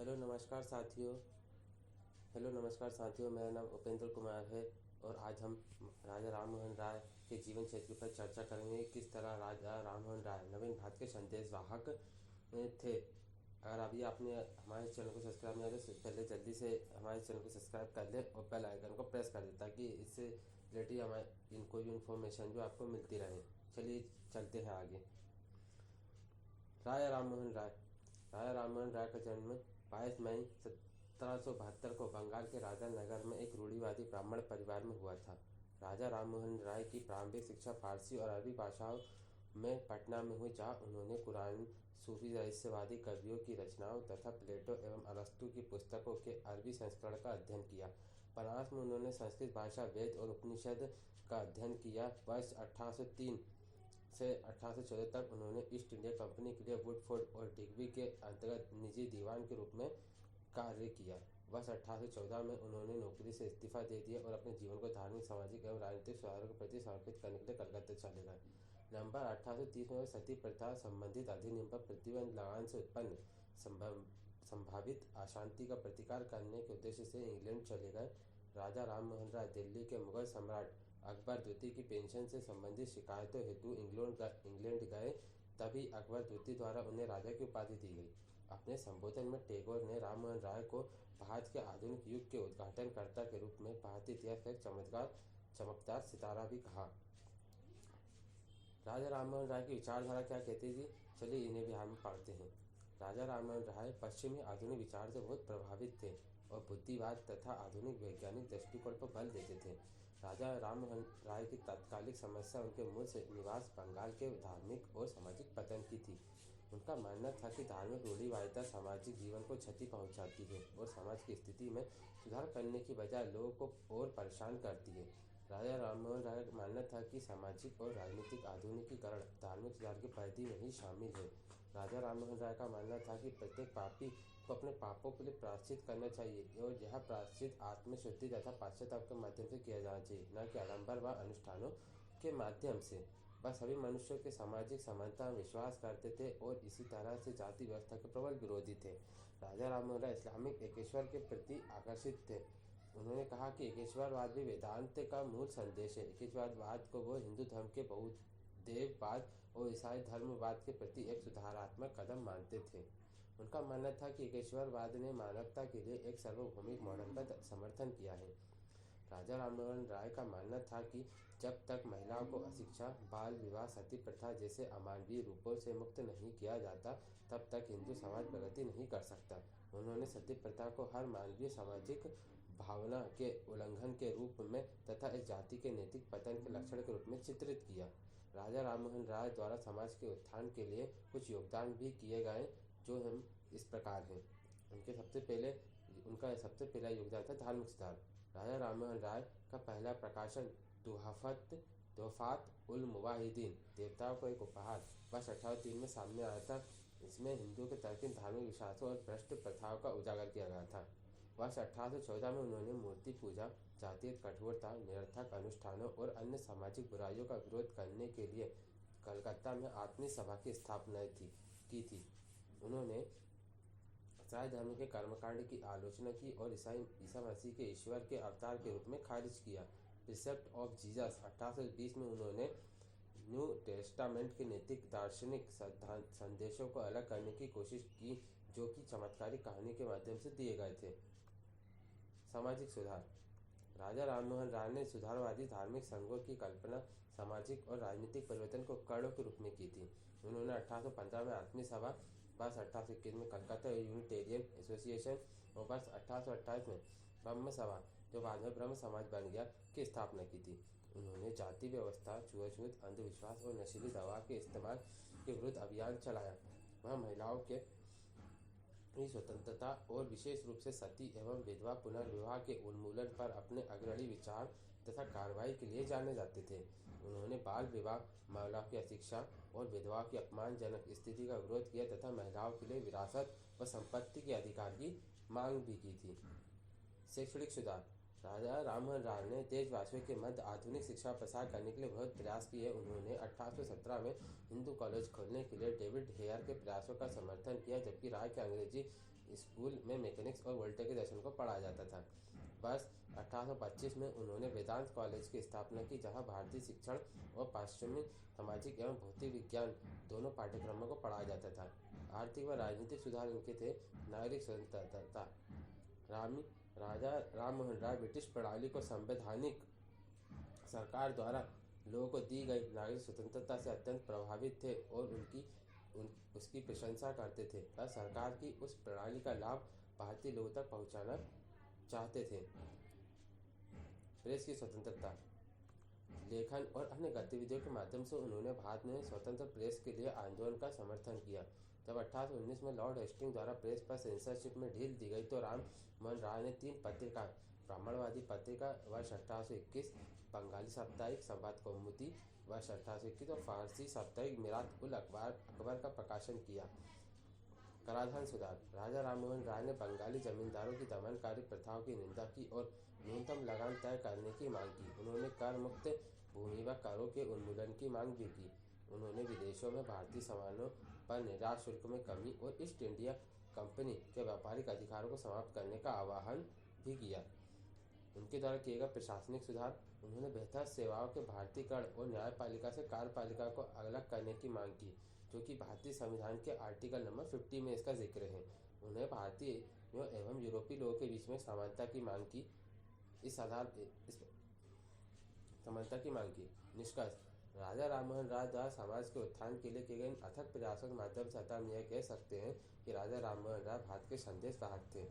Hello नमस्कार साथियों। मेरा नाम उपेंद्र कुमार है और आज हम राजा राममोहन राय के जीवन क्षेत्र पर चर्चा करेंगे। किस तरह राजा राममोहन राय नवीन भारत के संदेशवाहक थे। अगर अभी आपने हमारे चैनल को सब्सक्राइब नहीं किया तो पहले जल्दी से हमारे चैनल को सब्सक्राइब कर ले और बेल आइकन को प्रेस कर दे ताकि इससे रिलेटेड हमारे कोई भी इन्फॉर्मेशन जो आपको मिलती रहे। चलिए चलते हैं आगे। राजा राममोहन राय का जन्म 22 मई 1772 को बंगाल के राजा नगर में एक रूढ़िवादी ब्राह्मण परिवार में हुआ था। राजा राममोहन राय की प्रारंभिक शिक्षा फारसी और अरबी भाषाओं में पटना में हुई, जहाँ उन्होंने कुरान, सूफी रहस्यवादी कवियों की रचनाओं तथा प्लेटो एवं अरस्तु की पुस्तकों के अरबी संस्करण का अध्ययन किया। बनारस में उन्होंने संस्कृत भाषा, वेद और उपनिषद का अध्ययन किया। वर्ष 1803 से 1814 तक उन्होंने ईस्ट इंडिया कंपनी के लिए वुडफोर्ड और डिग्बी के अंतर्गत निजी दीवान के रूप में कार्य किया। वर्ष 1814 में उन्होंने नौकरी से इस्तीफा दे दिया और अपने जीवन को धार्मिक, सामाजिक एवं राजनीतिक सुधारों के प्रति समर्पित करने के लिए कलकत्ता चले गए। नवंबर 1830 में वे सती प्रथा संबंधित अधिनियम पर प्रतिबंध लगाने से उत्पन्न संभावित अशांति का प्रतिकार करने के उद्देश्य से इंग्लैंड चले गए। राजा राममोहन राय दिल्ली के मुगल सम्राट अकबर द्वितीय की पेंशन से संबंधित शिकायतों हेतु इंग्लैंड गए। तभी अकबर द्वितीय द्वारा उन्हें राजा की उपाधि दी गई। अपने संबोधन में टैगोर ने राममोहन राय को भारत के आधुनिक युग के उद्घाटनकर्ता के रूप में भारतीय इतिहास का एक चमकदार सितारा भी कहा। राजा राममोहन राय की विचारधारा क्या कहती थी, चलिए इन्हें भी हम पढ़ते हैं। राजा राममोहन राय पश्चिमी आधुनिक विचार से बहुत प्रभावित थे और बुद्धिवाद तथा आधुनिक वैज्ञानिक दृष्टिकोण पर बल देते थे। राजा राममोहन राय की तात्कालिक समस्या उनके मूल निवास बंगाल के धार्मिक और सामाजिक पतन की थी। उनका मानना था कि धार्मिक रूढ़िवादिता सामाजिक जीवन को क्षति पहुंचाती है और समाज की स्थिति में सुधार करने की बजाय लोगों को और परेशान करती है। राजा राममोहन राय का मानना था कि सामाजिक और राजनीतिक आधुनिकीकरण धार्मिक सुधार की परिधि में ही शामिल है। राजा राममोहन राय का मानना था कि प्रत्येक पापी को अपने पापों के लिए प्रायश्चित करना चाहिए और यह प्रायश्चित आत्मशुद्धि तथा पश्चाताप के माध्यम से किया जाना चाहिए, न कि आडंबर व अनुष्ठानों के माध्यम से। वह सभी मनुष्यों के सामाजिक समानता में विश्वास करते थे और इसी तरह से जाति व्यवस्था के प्रबल विरोधी थे। राजा राममोहन राय इस्लामिक एकेश्वर के प्रति आकर्षित थे। उन्होंने कहा कि एकेश्वरवाद भी वेदांत का मूल संदेश है। एकेश्वरवाद को वो हिंदू धर्म के बहुदेववाद और ईसाई धर्मवाद के प्रति एक सुधारात्मक कदम मानते थे। उनका मानना था कि एकेश्वरवाद ने मानवता के लिए एक सार्वभौमिक मॉडल का समर्थन किया है। राजा राममोहन राय का मानना था कि जब तक महिलाओं को अशिक्षा, बाल विवाह, सती प्रथा जैसे अमानवीय रूपों से मुक्त नहीं किया जाता, तब तक हिंदू समाज प्रगति नहीं कर सकता। उन्होंने सती प्रथा को हर मानवीय सामाजिक भावना के उल्लंघन के रूप में तथा इस जाति के नैतिक पतन के लक्षण के रूप में चित्रित किया। राजा राममोहन राय द्वारा समाज के उत्थान के लिए कुछ योगदान भी किए गए, जो हम इस प्रकार हैं। उनका सबसे पहला योगदान था धार्मिक सुधार। राजा राममोहन राय का पहला प्रकाशन तोहफात उल मुवाहिदीन, देवताओं को एक उपहार, वर्ष 1803 में सामने आया था। इसमें हिंदुओं के तर्कहीन धार्मिक विश्वासों और भ्रष्ट प्रथाओं का उजागर किया गया था। वर्ष 1814 में उन्होंने मूर्ति पूजा, जातीय कठोरता, निरर्थक अनुष्ठानों और अन्य सामाजिक बुराइयों का विरोध करने के लिए कलकत्ता में आत्मीय सभा की स्थापना की थी। उन्होंने ईसाई धर्म के कर्मकांड की आलोचना की और ईसा मसीह के ईश्वर के अवतार के रूप में खारिज किया। प्रिसेप्ट ऑफ जीसस 1820 में उन्होंने न्यू टेस्टामेंट के नैतिक दार्शनिक संदेशों को अलग करने की कोशिश की, जो कि चमत्कारिक कहानी के माध्यम से दिए गए थे। सामाजिक सुधार। राजा राममोहन राय ने सुधारवादी धार्मिक संघों की कल्पना सामाजिक और राजनीतिक परिवर्तन को कड़ों के रूप में की थी। उन्होंने 1815 में आत्मीय सभा, वर्ष 1821 में कलकत्ता यूनिटेरियन एसोसिएशन और वर्ष 1828 में ब्रह्म सभा, जो बाद में ब्रह्म समाज बन गया, की स्थापना की थी। उन्होंने जाति व्यवस्था, छुआछूत, अंधविश्वास और नशीली दवा के इस्तेमाल के विरुद्ध अभियान चलाया। वह महिलाओं के स्वतंत्रता और विशेष रूप से सती एवं विधवा पुनर्विवाह के उन्मूलन पर अपने अग्रणी विचार तथा कार्रवाई के लिए जाने जाते थे। उन्होंने बाल विवाह, महिलाओं की अशिक्षा और विधवाओं की अपमानजनक स्थिति का विरोध किया तथा महिलाओं के लिए विरासत व संपत्ति के अधिकार की मांग भी की थी। शैक्षणिक सुधार। राजा राममोहन राय ने देशवासियों के मध्य आधुनिक शिक्षा प्रसार करने के लिए बहुत प्रयास किए। उन्होंने 1817 में हिंदू कॉलेज खोलने के लिए डेविड हेयर के प्रयासों का समर्थन किया, जबकि राय के अंग्रेजी स्कूल में मैकेनिक्स और वोल्टेज के दर्शन को पढ़ाया जाता था। वर्ष 1825 में उन्होंने वेदांत कॉलेज की स्थापना की, जहां भारतीय शिक्षण और पाश्चिमी सामाजिक एवं भौतिक विज्ञान दोनों पाठ्यक्रमों को पढ़ाया जाता था। आर्थिक व राजनीतिक सुधार उनके थे। नागरिक स्वतंत्रता। राजा राम मोहन राय ब्रिटिश प्रणाली को संवैधानिक सरकार द्वारा लोगों को दी गई नागरिक स्वतंत्रता से अत्यंत प्रभावित थे और उसकी प्रशंसा करते थे। वह सरकार की उस प्रणाली का लाभ भारतीय लोगों तक पहुंचाना चाहते थे। प्रेस की स्वतंत्रता। लेखन और अन्य गतिविधियों के माध्यम से उन्होंने भारत में स्वतंत्र प्रेस के लिए आंदोलन का समर्थन किया। जब 1819 में लॉर्ड हेस्टिंग्स द्वारा प्रेस पर सेंसरशिप में ढील दी गई तो राम मोहन राय ने 3 पत्रिका, ब्राह्मणवादी पत्रिका वर्ष 1821, बंगाली साप्ताहिक संवाद कौमुदी वर्ष 1821 और फारसी साप्ताहिक मिरात उल अकबर का प्रकाशन किया। कराधान सुधार। राजा राममोहन राय ने बंगाली जमींदारों की दमनकारी प्रथाओं की निंदा की और न्यूनतम लगान तय करने की मांग की। उन्होंने कर मुक्त भूमि व करों के उन्मूलन की मांग भी की। उन्होंने विदेशों में भारतीय सामानों पर निर्यात शुल्क में कमी और ईस्ट इंडिया कंपनी के व्यापारिक अधिकारों को समाप्त करने का आह्वान भी किया। उनके द्वारा किए गए प्रशासनिक सुधार। उन्होंने बेहतर सेवाओं के भारतीयकरण और न्यायपालिका से कार्यपालिका को अलग करने की मांग की, जो कि भारतीय संविधान के आर्टिकल नंबर 50 में इसका जिक्र है। उन्हें भारतीयों एवं यूरोपीय लोगों के बीच में समानता की मांग की। समानता की मांग की। निष्कर्ष। राजा राममोहन राय द्वारा समाज के उत्थान के लिए किए गए अथक प्रयासों के माध्यम से हम यह कह सकते हैं कि राजा राममोहन राय भारत के संदेश वाहक थे।